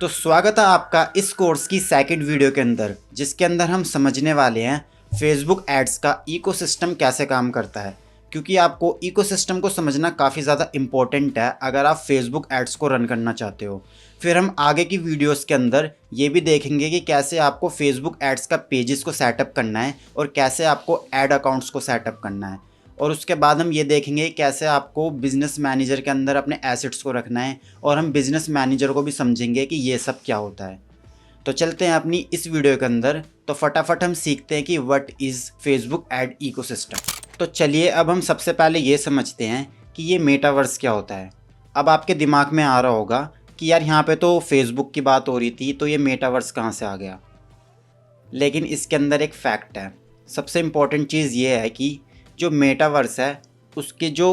तो स्वागत है आपका इस कोर्स की सेकंड वीडियो के अंदर, जिसके अंदर हम समझने वाले हैं फेसबुक एड्स का इकोसिस्टम कैसे काम करता है। क्योंकि आपको इकोसिस्टम को समझना काफ़ी ज़्यादा इम्पोर्टेंट है अगर आप फेसबुक एड्स को रन करना चाहते हो। फिर हम आगे की वीडियोस के अंदर ये भी देखेंगे कि कैसे आपको फेसबुक एड्स का पेजेस को सेटअप करना है और कैसे आपको एड अकाउंट्स को सेटअप करना है। और उसके बाद हम ये देखेंगे कैसे आपको बिज़नेस मैनेजर के अंदर अपने एसेट्स को रखना है, और हम बिज़नेस मैनेजर को भी समझेंगे कि ये सब क्या होता है। तो चलते हैं अपनी इस वीडियो के अंदर, तो फटाफट हम सीखते हैं कि what is Facebook ad ecosystem. तो चलिए अब हम सबसे पहले ये समझते हैं कि ये मेटावर्स क्या होता है। अब आपके दिमाग में आ रहा होगा कि यार यहाँ पे तो फेसबुक की बात हो रही थी, तो ये मेटावर्स कहाँ से आ गया। लेकिन इसके अंदर एक फैक्ट है। सबसे इम्पॉर्टेंट चीज़ ये है कि जो मेटावर्स है उसके जो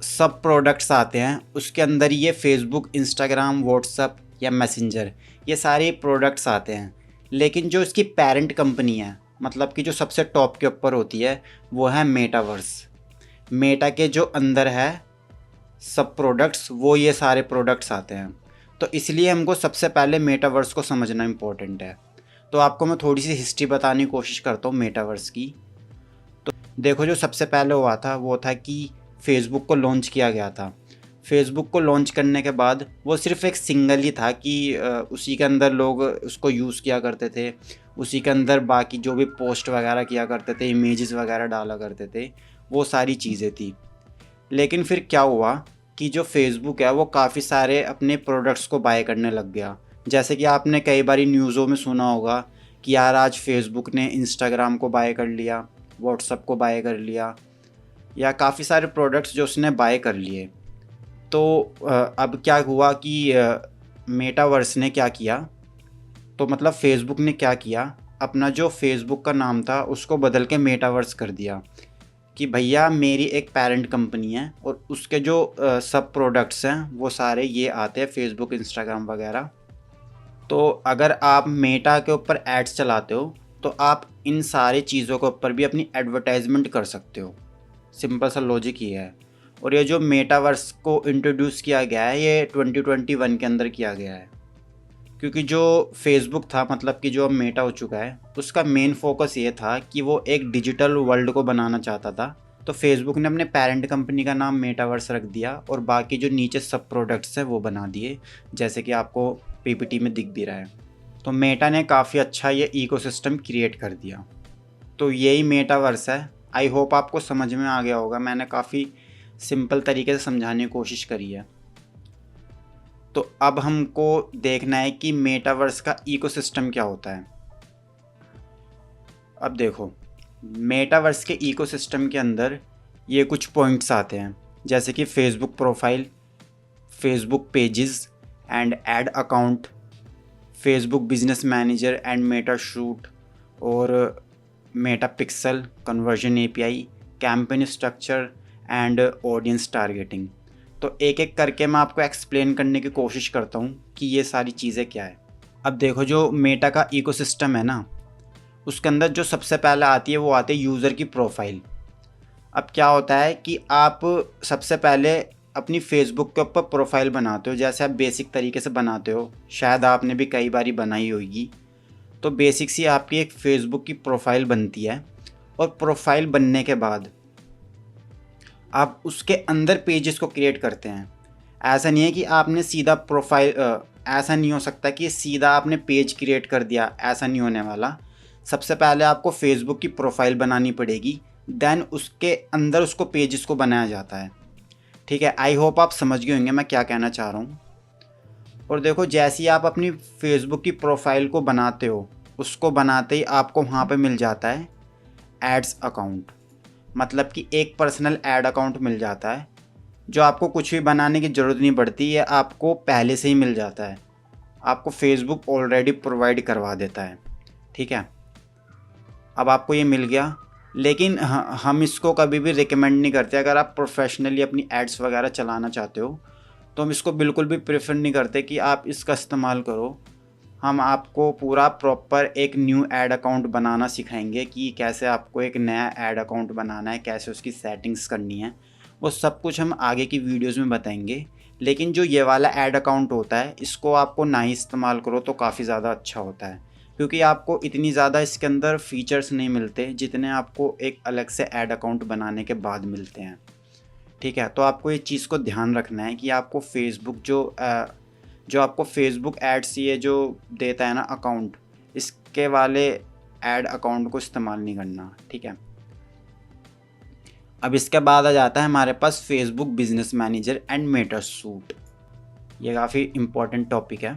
सब प्रोडक्ट्स आते हैं उसके अंदर ये फेसबुक, इंस्टाग्राम, व्हाट्सअप या मैसेंजर, ये सारे प्रोडक्ट्स आते हैं। लेकिन जो इसकी पेरेंट कंपनी है, मतलब कि जो सबसे टॉप के ऊपर होती है, वो है मेटावर्स। मेटा के जो अंदर है सब प्रोडक्ट्स, वो ये सारे प्रोडक्ट्स आते हैं। तो इसलिए हमको सबसे पहले मेटावर्स को समझना इम्पोर्टेंट है। तो आपको मैं थोड़ी सी हिस्ट्री बताने की कोशिश करता हूँ मेटावर्स की। तो देखो, जो सबसे पहले हुआ था वो था कि फेसबुक को लॉन्च किया गया था। फेसबुक को लॉन्च करने के बाद वो सिर्फ एक सिंगल ही था कि उसी के अंदर लोग उसको यूज़ किया करते थे। उसी के अंदर बाकी जो भी पोस्ट वगैरह किया करते थे, इमेजेस वगैरह डाला करते थे, वो सारी चीज़ें थी। लेकिन फिर क्या हुआ कि जो फेसबुक है वो काफ़ी सारे अपने प्रोडक्ट्स को बाय करने लग गया। जैसे कि आपने कई बारी न्यूज़ों में सुना होगा कि यार आज फेसबुक ने इंस्टाग्राम को बाय कर लिया, व्हाट्सअप को बाय कर लिया, या काफ़ी सारे प्रोडक्ट्स जो उसने बाय कर लिए। तो अब क्या हुआ कि मेटावर्स ने क्या किया, तो मतलब फेसबुक ने क्या किया, अपना जो फेसबुक का नाम था उसको बदल के मेटावर्स कर दिया कि भैया मेरी एक पेरेंट कंपनी है और उसके जो सब प्रोडक्ट्स हैं वो सारे ये आते हैं फेसबुक, इंस्टाग्राम वगैरह। तो अगर आप मेटा के ऊपर एड्स चलाते हो तो आप इन सारी चीज़ों के ऊपर भी अपनी एडवर्टाइजमेंट कर सकते हो। सिंपल सा लॉजिक ये है। और ये जो मेटावर्स को इंट्रोड्यूस किया गया है ये 2021 के अंदर किया गया है। क्योंकि जो फेसबुक था, मतलब कि जो अब मेटा हो चुका है, उसका मेन फोकस ये था कि वो एक डिजिटल वर्ल्ड को बनाना चाहता था। तो फेसबुक ने अपने पेरेंट कंपनी का नाम मेटावर्स रख दिया और बाकी जो नीचे सब प्रोडक्ट्स हैं वो बना दिए, जैसे कि आपको पीपीटी में दिख भी रहा है। तो मेटा ने काफ़ी अच्छा ये इकोसिस्टम क्रिएट कर दिया। तो यही मेटावर्स है। आई होप आपको समझ में आ गया होगा, मैंने काफ़ी सिंपल तरीके से समझाने की कोशिश करी है। तो अब हमको देखना है कि मेटावर्स का इकोसिस्टम क्या होता है। अब देखो, मेटावर्स के इकोसिस्टम के अंदर ये कुछ पॉइंट्स आते हैं, जैसे कि Facebook profile, Facebook pages and ad account, Facebook business manager and Meta suite, और Meta pixel, conversion API, campaign structure and audience targeting. तो एक एक करके मैं आपको एक्सप्लेन करने की कोशिश करता हूँ कि ये सारी चीज़ें क्या है। अब देखो, जो मेटा का इकोसिस्टम है ना, उसके अंदर जो सबसे पहले आती है वो आती है यूज़र की प्रोफाइल। अब क्या होता है कि आप सबसे पहले अपनी फेसबुक के ऊपर प्रोफाइल बनाते हो, जैसे आप बेसिक तरीके से बनाते हो, शायद आपने भी कई बारी बनाई होगी। तो बेसिक सी आपकी एक फेसबुक की प्रोफाइल बनती है, और प्रोफाइल बनने के बाद आप उसके अंदर पेजेस को क्रिएट करते हैं। ऐसा नहीं है कि आपने सीधा प्रोफाइल, ऐसा नहीं हो सकता कि सीधा आपने पेज क्रिएट कर दिया, ऐसा नहीं होने वाला। सबसे पहले आपको फेसबुक की प्रोफाइल बनानी पड़ेगी, देन उसके अंदर उसको पेजेस को बनाया जाता है। ठीक है, आई होप आप समझ गए होंगे मैं क्या कहना चाह रहा हूँ। और देखो, जैसे ही आप अपनी फेसबुक की प्रोफाइल को बनाते हो, उसको बनाते ही आपको वहाँ पे मिल जाता है एड्स अकाउंट। मतलब कि एक पर्सनल ऐड अकाउंट मिल जाता है, जो आपको कुछ भी बनाने की ज़रूरत नहीं पड़ती है, आपको पहले से ही मिल जाता है। आपको फेसबुक ऑलरेडी प्रोवाइड करवा देता है। ठीक है, अब आपको ये मिल गया। लेकिन हम इसको कभी भी रिकमेंड नहीं करते। अगर आप प्रोफेशनली अपनी एड्स वगैरह चलाना चाहते हो तो हम इसको बिल्कुल भी प्रेफर नहीं करते कि आप इसका इस्तेमाल करो। हम आपको पूरा प्रॉपर एक न्यू ऐड अकाउंट बनाना सिखाएंगे कि कैसे आपको एक नया ऐड अकाउंट बनाना है, कैसे उसकी सेटिंग्स करनी है। वो सब कुछ हम आगे की वीडियोस में बताएंगे। लेकिन जो ये वाला ऐड अकाउंट होता है इसको आपको ना ही इस्तेमाल करो तो काफ़ी ज़्यादा अच्छा होता है, क्योंकि आपको इतनी ज़्यादा इसके अंदर फीचर्स नहीं मिलते जितने आपको एक अलग से ऐड अकाउंट बनाने के बाद मिलते हैं। ठीक है, तो आपको ये चीज़ को ध्यान रखना है कि आपको फेसबुक जो आपको फेसबुक एड्स ये जो देता है ना अकाउंट, इसके वाले ऐड अकाउंट को इस्तेमाल नहीं करना। ठीक है, अब इसके बाद आ जाता है हमारे पास Facebook business manager and Meta suite. ये काफ़ी इम्पोर्टेंट टॉपिक है।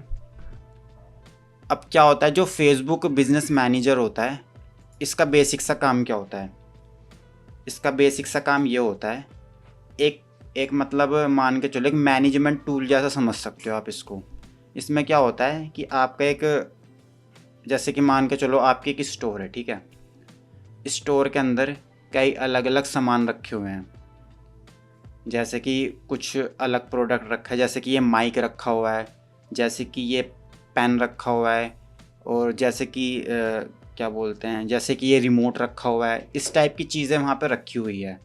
अब क्या होता है, जो फेसबुक बिजनेस मैनेजर होता है इसका बेसिक सा काम क्या होता है? इसका बेसिक सा काम ये होता है, एक एक मतलब मान के चलो एक मैनेजमेंट टूल जैसा समझ सकते हो आप इसको। इसमें क्या होता है कि आपका एक, जैसे कि मान के चलो आपकी एक स्टोर है। ठीक है, स्टोर के अंदर कई अलग अलग सामान रखे हुए हैं, जैसे कि कुछ अलग प्रोडक्ट रखा है, जैसे कि ये माइक रखा हुआ है, जैसे कि ये पेन रखा हुआ है, और जैसे कि क्या बोलते हैं, जैसे कि ये रिमोट रखा हुआ है। इस टाइप की चीज़ें वहाँ पे रखी हुई है।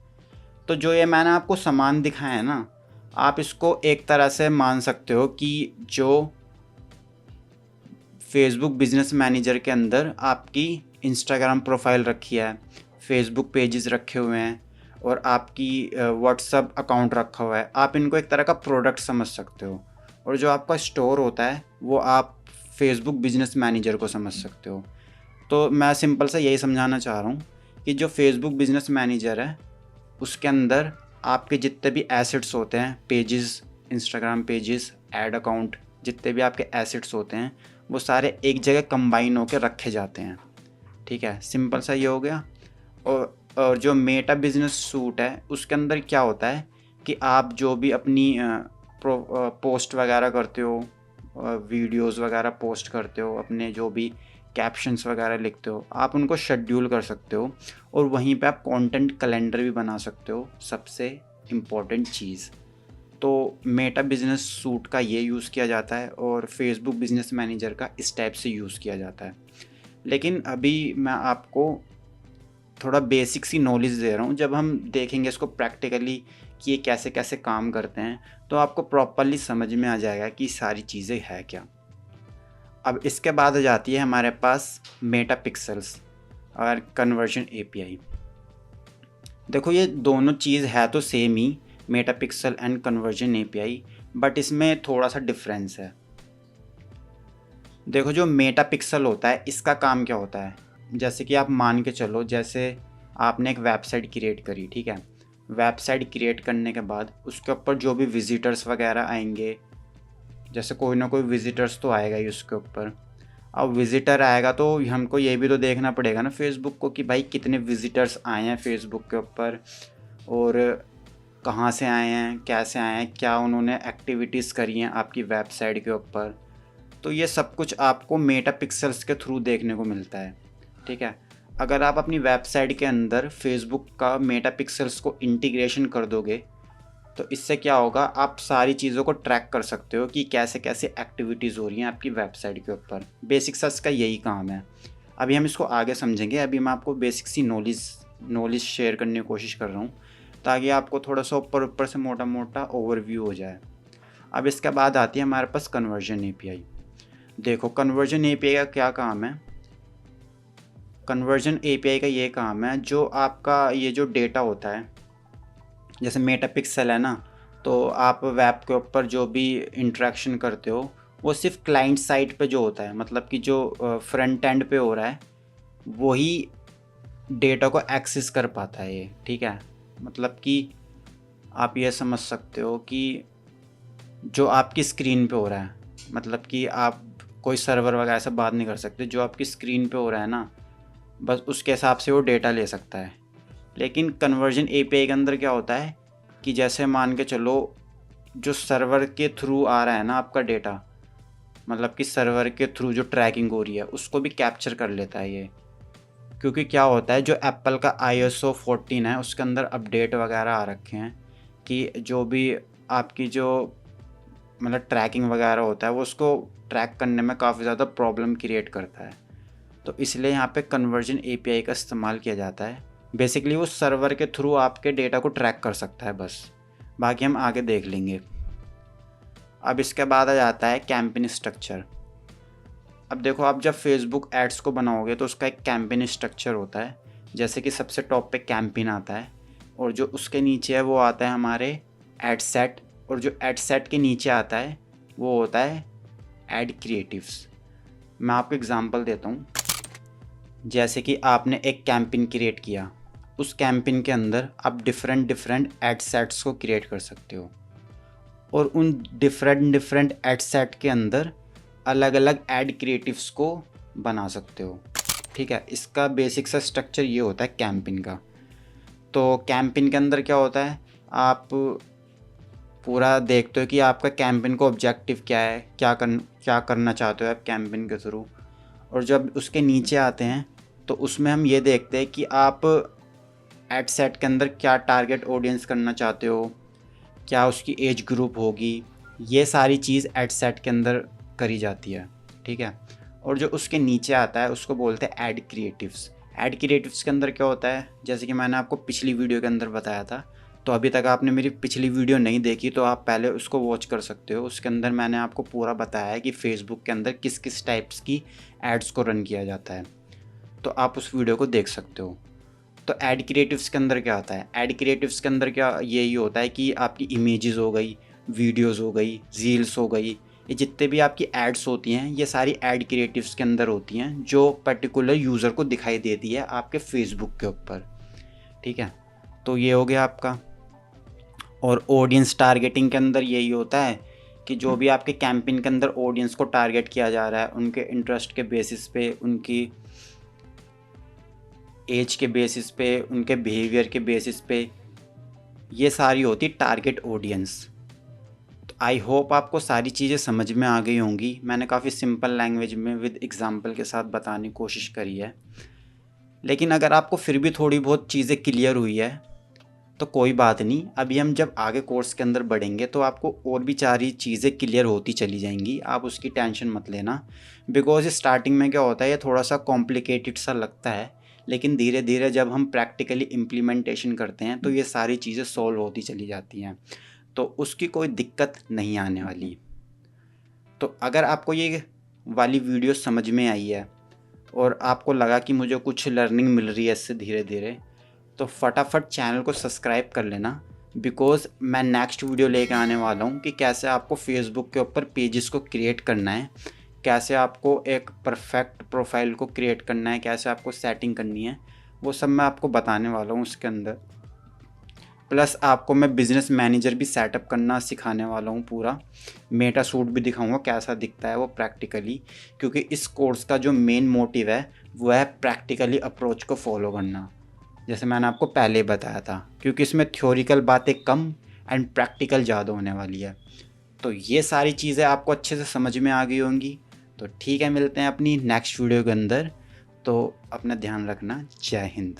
तो जो ये मैंने आपको सामान दिखाया है ना, आप इसको एक तरह से मान सकते हो कि जो फेसबुक बिजनेस मैनेजर के अंदर आपकी इंस्टाग्राम प्रोफाइल रखी है, फेसबुक पेजेस रखे हुए हैं, और आपकी व्हाट्सअप अकाउंट रखा हुआ है, आप इनको एक तरह का प्रोडक्ट समझ सकते हो। और जो आपका स्टोर होता है वो आप फेसबुक बिजनेस मैनेजर को समझ सकते हो। तो मैं सिंपल सा यही समझाना चाह रहा हूँ कि जो फेसबुक बिजनेस मैनेजर है उसके अंदर आपके जितने भी एसेट्स होते हैं, pages, Instagram pages, add account, जितने भी आपके एसेट्स होते हैं वो सारे एक जगह कंबाइन होकर रखे जाते हैं। ठीक है, सिंपल सा ये हो गया। और जो मेटा बिजनेस सूट है उसके अंदर क्या होता है कि आप जो भी अपनी पोस्ट वगैरह करते हो, वीडियोस वगैरह पोस्ट करते हो, अपने जो भी कैप्शंस वगैरह लिखते हो, आप उनको शेड्यूल कर सकते हो, और वहीं पे आप कंटेंट कैलेंडर भी बना सकते हो। सबसे इम्पोर्टेंट चीज़ तो मेटा बिजनेस सूट का ये यूज़ किया जाता है और फेसबुक बिजनेस मैनेजर का इस टाइप से यूज़ किया जाता है। लेकिन अभी मैं आपको थोड़ा बेसिक सी नॉलेज दे रहा हूँ। जब हम देखेंगे इसको प्रैक्टिकली कि ये कैसे कैसे काम करते हैं तो आपको प्रॉपरली समझ में आ जाएगा कि सारी चीज़ें है क्या। अब इसके बाद आ जाती है हमारे पास मेटा पिक्सल्स और कन्वर्जन एपीआई। देखो ये दोनों चीज़ है तो same he, Meta pixel and conversion API, but इसमें थोड़ा सा डिफरेंस है। देखो जो मेटा पिक्सल होता है इसका काम क्या होता है, जैसे कि आप मान के चलो जैसे आपने एक वेबसाइट क्रिएट करी। ठीक है, वेबसाइट क्रिएट करने के बाद उसके ऊपर जो भी विजिटर्स वगैरह आएंगे, जैसे कोई ना कोई विजिटर्स तो आएगा ही उसके ऊपर। अब विजिटर आएगा तो हमको ये भी तो देखना पड़ेगा ना फेसबुक को कि भाई कितने विजिटर्स आए हैं फेसबुक के ऊपर, और कहाँ से आए हैं, कैसे आए हैं, क्या उन्होंने एक्टिविटीज़ करी हैं आपकी वेबसाइट के ऊपर। तो ये सब कुछ आपको मेटा पिक्सल्स के थ्रू देखने को मिलता है। ठीक है, अगर आप अपनी वेबसाइट के अंदर फेसबुक का मेटा पिक्सल्स को इंटीग्रेशन कर दोगे तो इससे क्या होगा, आप सारी चीज़ों को ट्रैक कर सकते हो कि कैसे कैसे एक्टिविटीज़ हो रही हैं आपकी वेबसाइट के ऊपर। बेसिक सा इसका यही काम है। अभी हम इसको आगे समझेंगे, अभी मैं आपको बेसिक सी नॉलेज शेयर करने की कोशिश कर रहा हूँ ताकि आपको थोड़ा सा ऊपर ऊपर से मोटा मोटा ओवरव्यू हो जाए। अब इसके बाद आती है हमारे पास कन्वर्जन एपीआई। देखो कन्वर्जन एपीआई का क्या काम है। कन्वर्जन एपीआई का ये काम है, जो आपका ये जो डेटा होता है, जैसे मेटा पिक्सल है ना, तो आप वेब के ऊपर जो भी इंटरेक्शन करते हो वो सिर्फ क्लाइंट साइड पे जो होता है, मतलब कि जो फ्रंट एंड पे हो रहा है वही डेटा को एक्सेस कर पाता है ये। ठीक है, मतलब कि आप ये समझ सकते हो कि जो आपकी स्क्रीन पे हो रहा है, मतलब कि आप कोई सर्वर वगैरह से बात नहीं कर सकते, जो आपकी स्क्रीन पे हो रहा है ना बस उसके हिसाब से वो डेटा ले सकता है। लेकिन कन्वर्जन एपीआई के अंदर क्या होता है कि जैसे मान के चलो जो सर्वर के थ्रू आ रहा है ना आपका डेटा, मतलब कि सर्वर के थ्रू जो ट्रैकिंग हो रही है उसको भी कैप्चर कर लेता है ये। क्योंकि क्या होता है, जो एप्पल का ISO 14 है उसके अंदर अपडेट वगैरह आ रखे हैं कि जो भी आपकी जो मतलब ट्रैकिंग वगैरह होता है वो उसको ट्रैक करने में काफ़ी ज़्यादा प्रॉब्लम क्रिएट करता है। तो इसलिए यहाँ पे कन्वर्जन एपीआई का इस्तेमाल किया जाता है। बेसिकली वो सर्वर के थ्रू आपके डेटा को ट्रैक कर सकता है बस, बाकी हम आगे देख लेंगे। अब इसके बाद आ जाता है कैंपेन स्ट्रक्चर। अब देखो, आप जब फेसबुक एड्स को बनाओगे तो उसका एक कैंपेन स्ट्रक्चर होता है। जैसे कि सबसे टॉप पे कैंपेन आता है, और जो उसके नीचे है वो आता है हमारे एड सेट, और जो एड सेट के नीचे आता है वो होता है एड क्रिएटिव्स। मैं आपको एग्जांपल देता हूँ। जैसे कि आपने एक कैंपेन क्रिएट किया, उस कैंपेन के अंदर आप डिफरेंट एड सेट्स को क्रिएट कर सकते हो, और उन डिफरेंट एड सेट के अंदर अलग अलग एड क्रिएटिव्स को बना सकते हो। ठीक है, इसका बेसिक सा स्ट्रक्चर ये होता है कैंपेन का। तो कैंपेन के अंदर क्या होता है, आप पूरा देखते हो कि आपका कैंपेन का ऑब्जेक्टिव क्या है, क्या करना चाहते हो आप कैंपेन के थ्रू। और जब उसके नीचे आते हैं तो उसमें हम ये देखते हैं कि आप एड सेट के अंदर क्या टारगेट ऑडियंस करना चाहते हो, क्या उसकी एज ग्रुप होगी, ये सारी चीज़ एड सेट के अंदर करी जाती है। ठीक है, और जो उसके नीचे आता है उसको बोलते हैं एड क्रिएटिव्स। एड क्रिएटिव्स के अंदर क्या होता है, जैसे कि मैंने आपको पिछली वीडियो के अंदर बताया था, तो अभी तक आपने मेरी पिछली वीडियो नहीं देखी तो आप पहले उसको वॉच कर सकते हो। उसके अंदर मैंने आपको पूरा बताया है कि फेसबुक के अंदर किस किस टाइप्स की एड्स को रन किया जाता है, तो आप उस वीडियो को देख सकते हो। तो ऐड क्रिएटिव्स के अंदर क्या होता है, ऐड क्रिएटिव्स के अंदर क्या यही होता है कि आपकी इमेजेस हो गई, वीडियोस हो गई, रील्स हो गई, ये जितने भी आपकी एड्स होती हैं ये सारी ऐड क्रिएटिव्स के अंदर होती हैं, जो पर्टिकुलर यूज़र को दिखाई देती है आपके फेसबुक के ऊपर। ठीक है, तो ये हो गया आपका। और ऑडियंस टारगेटिंग के अंदर यही होता है कि जो भी आपके कैंपेन के अंदर ऑडियंस को टारगेट किया जा रहा है, उनके इंटरेस्ट के बेसिस पे, उनकी एज के बेसिस पे, उनके बिहेवियर के बेसिस पे, ये सारी होती टारगेट ऑडियंस। तो आई होप आपको सारी चीज़ें समझ में आ गई होंगी। मैंने काफ़ी सिंपल लैंग्वेज में विद एग्जांपल के साथ बताने की कोशिश करी है, लेकिन अगर आपको फिर भी थोड़ी बहुत चीज़ें क्लियर हुई है तो कोई बात नहीं। अभी हम जब आगे कोर्स के अंदर बढ़ेंगे तो आपको और भी सारी चीज़ें क्लियर होती चली जाएंगी, आप उसकी टेंशन मत लेना। बिकॉज स्टार्टिंग में क्या होता है, ये थोड़ा सा कॉम्प्लिकेटेड सा लगता है, लेकिन धीरे धीरे जब हम प्रैक्टिकली इम्प्लीमेंटेशन करते हैं तो ये सारी चीज़ें सॉल्व होती चली जाती हैं, तो उसकी कोई दिक्कत नहीं आने वाली। तो अगर आपको ये वाली वीडियो समझ में आई है और आपको लगा कि मुझे कुछ लर्निंग मिल रही है इससे धीरे धीरे, तो फटाफट चैनल को सब्सक्राइब कर लेना। बिकॉज़ मैं नेक्स्ट वीडियो लेकर आने वाला हूँ कि कैसे आपको फेसबुक के ऊपर पेजेस को क्रिएट करना है, कैसे आपको एक परफेक्ट प्रोफाइल को क्रिएट करना है, कैसे आपको सेटिंग करनी है, वो सब मैं आपको बताने वाला हूँ उसके अंदर। प्लस आपको मैं बिज़नेस मैनेजर भी सेटअप करना सिखाने वाला हूँ पूरा। मेटा सूट भी दिखाऊंगा कैसा दिखता है वो प्रैक्टिकली, क्योंकि इस कोर्स का जो मेन मोटिव है वो है प्रैक्टिकली अप्रोच को फॉलो करना, जैसे मैंने आपको पहले बताया था, क्योंकि इसमें थ्योरिकल बातें कम एंड प्रैक्टिकल ज़्यादा होने वाली है। तो ये सारी चीज़ें आपको अच्छे से समझ में आ गई होंगी। तो ठीक है, मिलते हैं अपनी नेक्स्ट वीडियो के अंदर। तो अपना ध्यान रखना। जय हिंद।